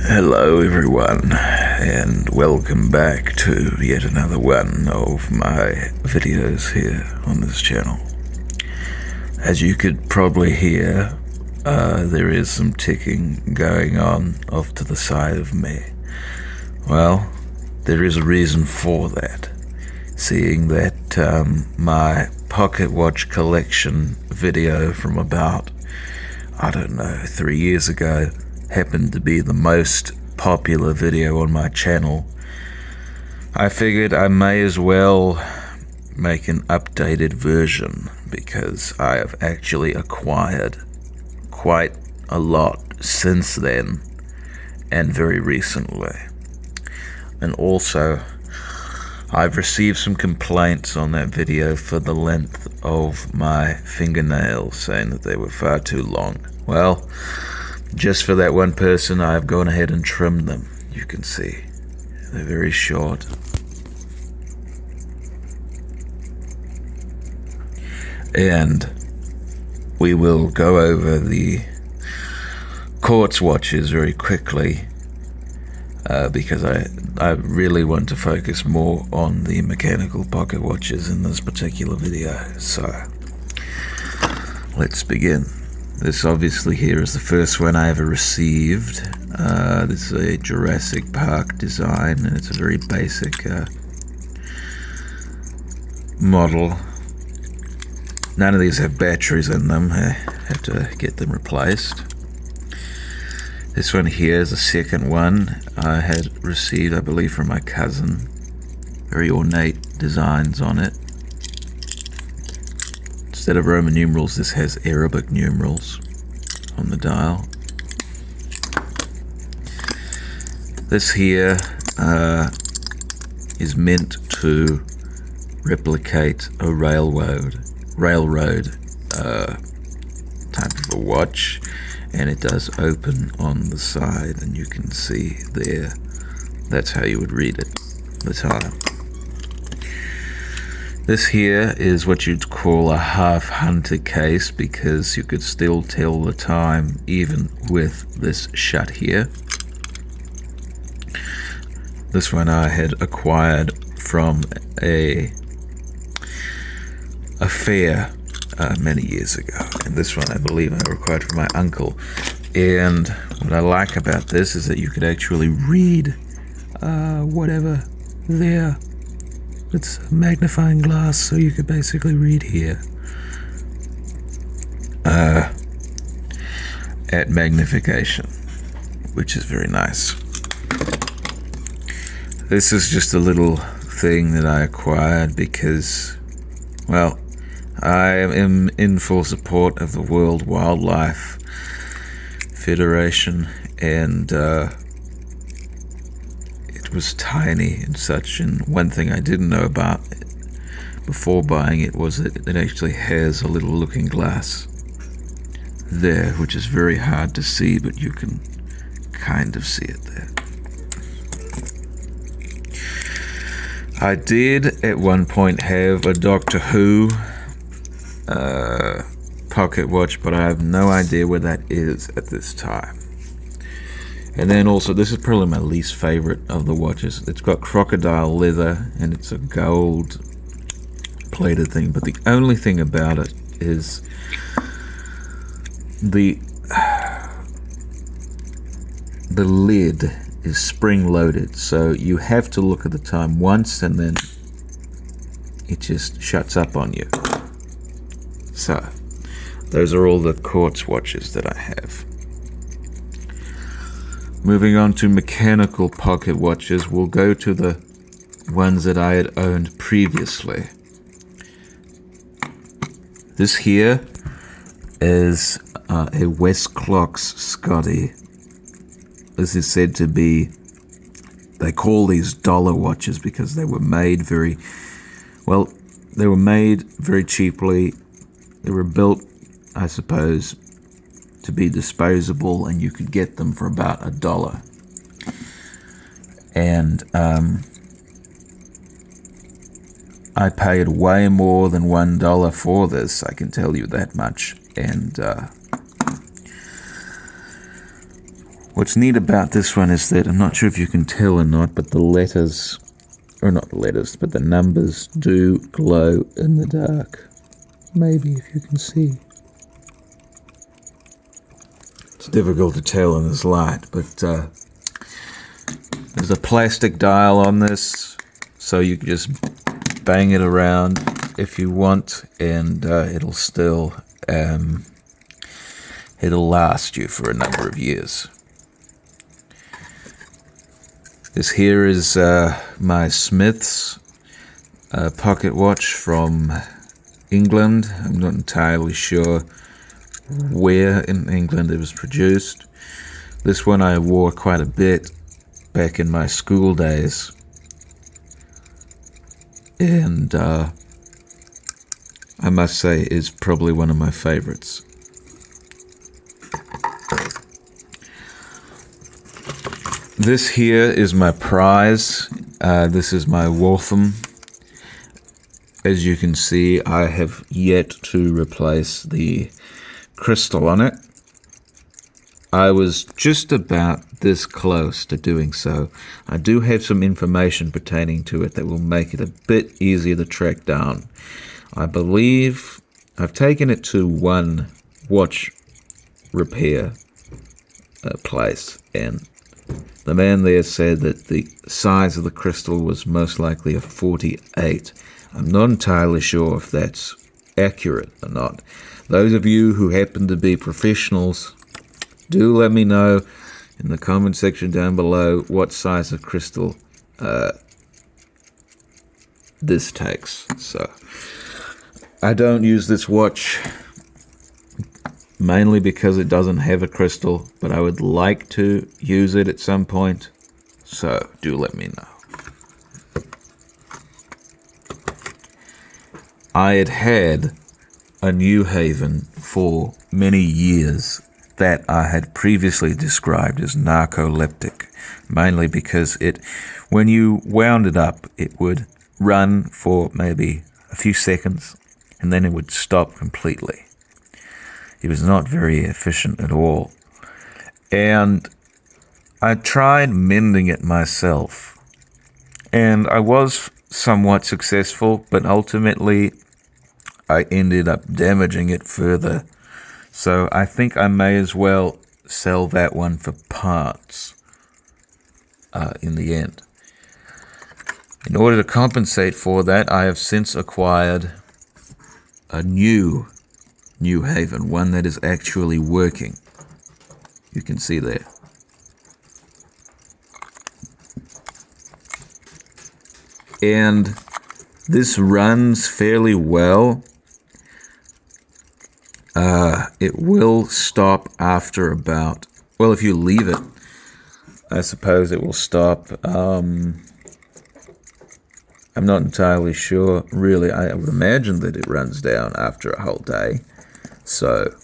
Hello everyone, and welcome back to yet another one of my videos here on this channel. As you could probably hear, there is some ticking going on off to the side of me. Well, there is a reason for that, seeing that my pocket watch collection video from about, 3 years ago happened to be the most popular video on my channel. I figured I may as well make an updated version because I have actually acquired quite a lot since then and very recently. And also, I've received some complaints on that video for the length of my fingernails, saying that they were far too long. Well, just for that one person, I've gone ahead and trimmed them. You can see they're very short. And we will go over the Quartz watches very quickly because I really want to focus more on the mechanical pocket watches in this particular video. So let's begin. This obviously here is the first one I ever received. This is a Jurassic Park design, and it's a very basic model. None of these have batteries in them. I have to get them replaced. This one here is the second one I had received, I believe, from my cousin. Very ornate designs on it. Instead of Roman numerals, this has Arabic numerals on the dial. This here is meant to replicate a railroad type of a watch, and it does open on the side, and you can see there, that's how you would read it, the time. This here is what you'd call a half hunter case, because you could still tell the time even with this shut here. This one I had acquired from a fair many years ago, and this one I believe I acquired from my uncle. And what I like about this is that you could actually read whatever there. It's a magnifying glass, so you could basically read here at magnification, which is very nice. This is just a little thing that I acquired because, well, I am in full support of the World Wildlife Federation, and it was tiny and such, and one thing I didn't know about it before buying it was that it actually has a little looking glass there, which is very hard to see, but you can kind of see it there. I did at one point have a Doctor Who pocket watch, but I have no idea where that is at this time. And then also, this is probably my least favorite of the watches. It's got crocodile leather, and it's a gold plated thing, but the only thing about it is the lid is spring loaded, so you have to look at the time once and then it just shuts up on you. So those are all the Quartz watches that I have. Moving on to mechanical pocket watches, we'll go to the ones that I had owned previously. This here is a Westclox Scotty. This is said to be, they call these dollar watches because they were made very cheaply. They were built, I suppose, to be disposable, and you could get them for about $1. And I paid way more than $1 for this, I can tell you that much. And What's neat about this one is that, I'm not sure if you can tell or not, but the letters, or not the letters, but the numbers do glow in the dark. Maybe if you can see. It's difficult to tell in this light, but there's a plastic dial on this, so you can just bang it around if you want, and it'll still it'll last you for a number of years. This here is my Smith's pocket watch from England. I'm not entirely sure where in England it was produced. This one I wore quite a bit back in my school days, and I must say is probably one of my favorites. This here is my prize. This is my Waltham. As you can see, I have yet to replace the crystal on it. I was just about this close to doing so. I do have some information pertaining to it that will make it a bit easier to track down. I believe I've taken it to one watch repair place, and the man there said that the size of the crystal was most likely a 48. I'm not entirely sure if that's accurate or not. Those of you who happen to be professionals, do let me know in the comment section down below what size of crystal this takes. So I don't use this watch mainly because it doesn't have a crystal, but I would like to use it at some point, so do let me know. I had a New Haven for many years that I had previously described as narcoleptic, mainly because when you wound it up, it would run for maybe a few seconds and then it would stop completely. It was not very efficient at all. And I tried mending it myself, and I was somewhat successful, but ultimately I ended up damaging it further. So I think I may as well sell that one for parts in the end. In order to compensate for that, I have since acquired a New Haven, one that is actually working. You can see there. And this runs fairly well. It will stop after about, well, if you leave it, I suppose it will stop. I'm not entirely sure, really. I would imagine that it runs down after a whole day. So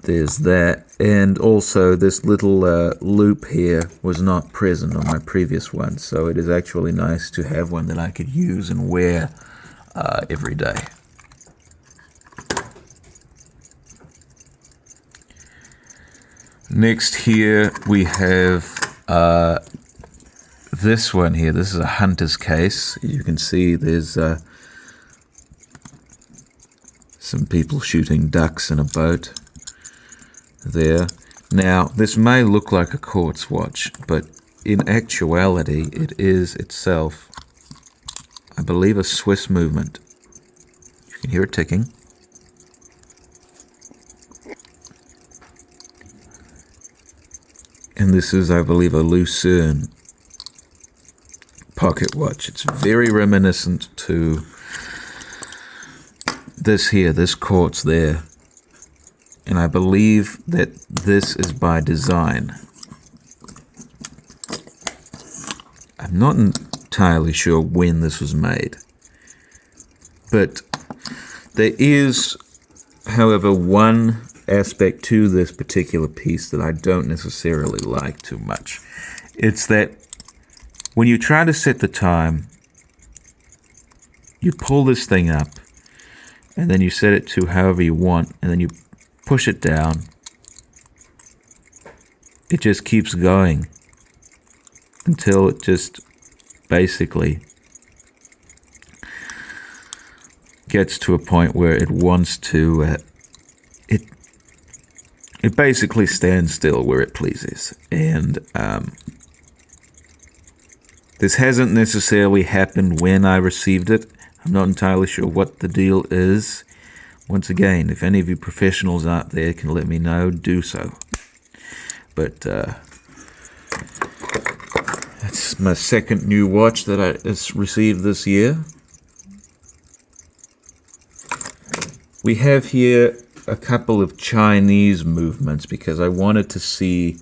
there's that. And also this little loop here was not present on my previous one, so it is actually nice to have one that I could use and wear every day. Next here we have this one here. This is a hunter's case. You can see there's some people shooting ducks in a boat there. Now, this may look like a Quartz watch, but in actuality, it is itself, I believe, a Swiss movement. You can hear it ticking. And this is, I believe, a Lucerne pocket watch. It's very reminiscent to this here, this Quartz there. And I believe that this is by design. I'm not entirely sure when this was made. But there is, however, one aspect to this particular piece that I don't necessarily like too much. It's that when you try to set the time, you pull this thing up, and then you set it to however you want, and then you push it down, it just keeps going until it just basically gets to a point where it wants to it basically stands still where it pleases. And this hasn't necessarily happened when I received it. I'm not entirely sure what the deal is. Once again, if any of you professionals out there can let me know, do so. But that's my second new watch that I received this year. We have here a couple of Chinese movements because I wanted to see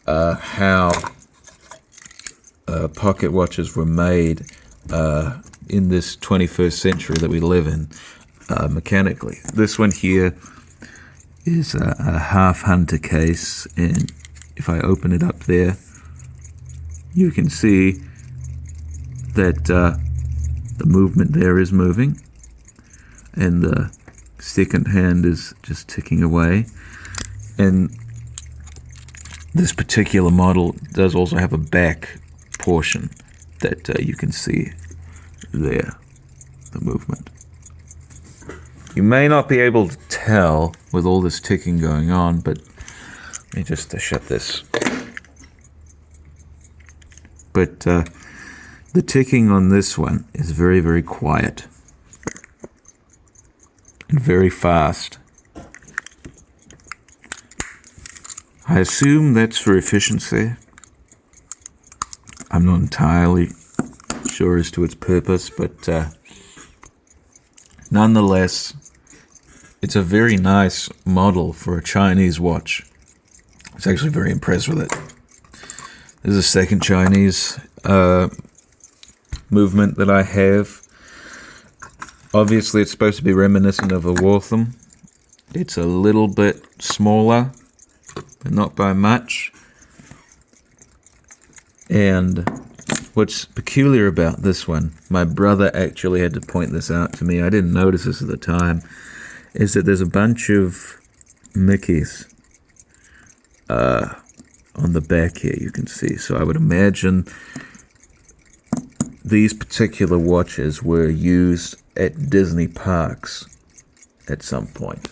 how pocket watches were made in this 21st century that we live in mechanically. This one here is a half hunter case, and if I open it up there, you can see that the movement there is moving, and the second hand is just ticking away. And this particular model does also have a back portion that you can see there, the movement. You may not be able to tell with all this ticking going on, but let me just shut this. But the ticking on this one is very, very quiet and very fast. I assume that's for efficiency. I'm not entirely sure as to its purpose, but nonetheless, it's a very nice model for a Chinese watch. I was actually very impressed with it. This is a second Chinese movement that I have. Obviously, it's supposed to be reminiscent of a Waltham. It's a little bit smaller, but not by much. And what's peculiar about this one, my brother actually had to point this out to me, I didn't notice this at the time, is that there's a bunch of Mickeys on the back here, you can see. So I would imagine these particular watches were used at Disney parks at some point.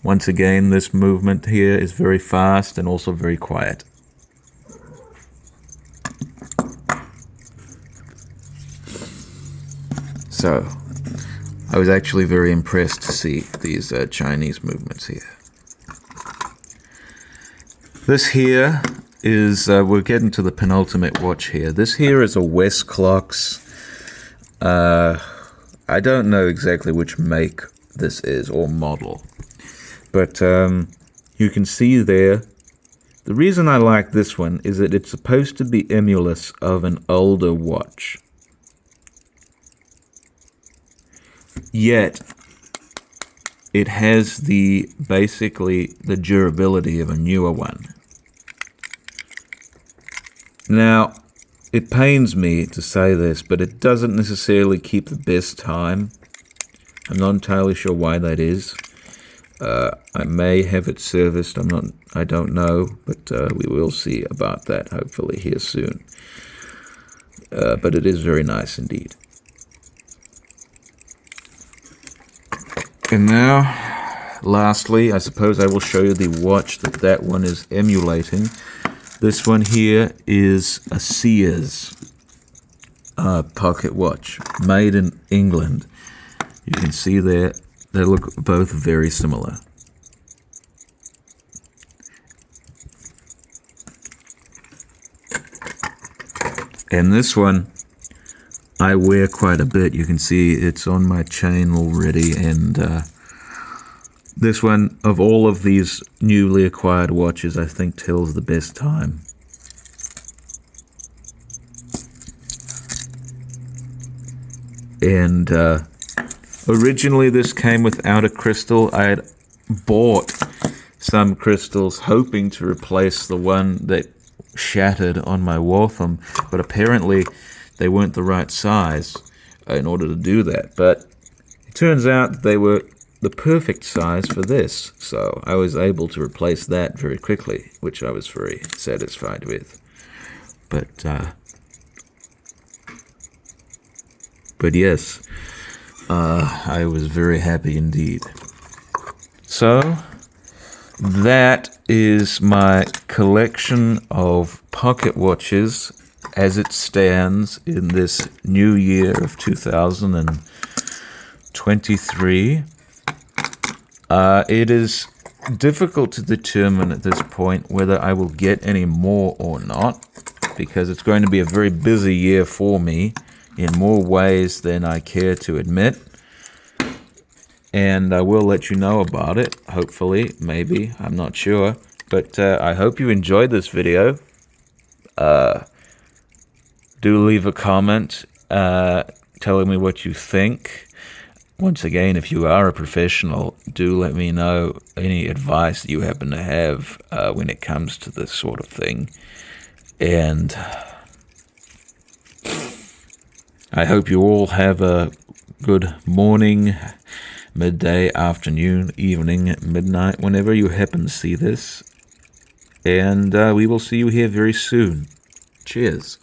Once again, this movement here is very fast and also very quiet. So, I was actually very impressed to see these Chinese movements here. This here is, we're getting to the penultimate watch here. This here is a Westclox. I don't know exactly which make this is or model, but you can see there, the reason I like this one is that it's supposed to be emulous of an older watch. Yet, it has basically the durability of a newer one. Now, it pains me to say this, but it doesn't necessarily keep the best time. I'm not entirely sure why that is. I may have it serviced, I don't know, but we will see about that hopefully here soon. But it is very nice indeed. And now, lastly, I suppose I will show you the watch that one is emulating. This one here is a Sears pocket watch, made in England. You can see there, they look both very similar. And this one I wear quite a bit. You can see it's on my chain already, and this one, of all of these newly acquired watches, I think tells the best time. And originally this came without a crystal. I had bought some crystals hoping to replace the one that shattered on my Waltham, but apparently they weren't the right size in order to do that. But it turns out they were the perfect size for this. So I was able to replace that very quickly, which I was very satisfied with. But yes, I was very happy indeed. So that is my collection of pocket watches as it stands in this new year of 2023. It is difficult to determine at this point whether I will get any more or not, because it's going to be a very busy year for me in more ways than I care to admit. And I will let you know about it, hopefully, maybe, I'm not sure. But I hope you enjoyed this video. Do leave a comment telling me what you think. Once again, if you are a professional, do let me know any advice that you happen to have when it comes to this sort of thing. And I hope you all have a good morning, midday, afternoon, evening, midnight, whenever you happen to see this. And we will see you here very soon. Cheers.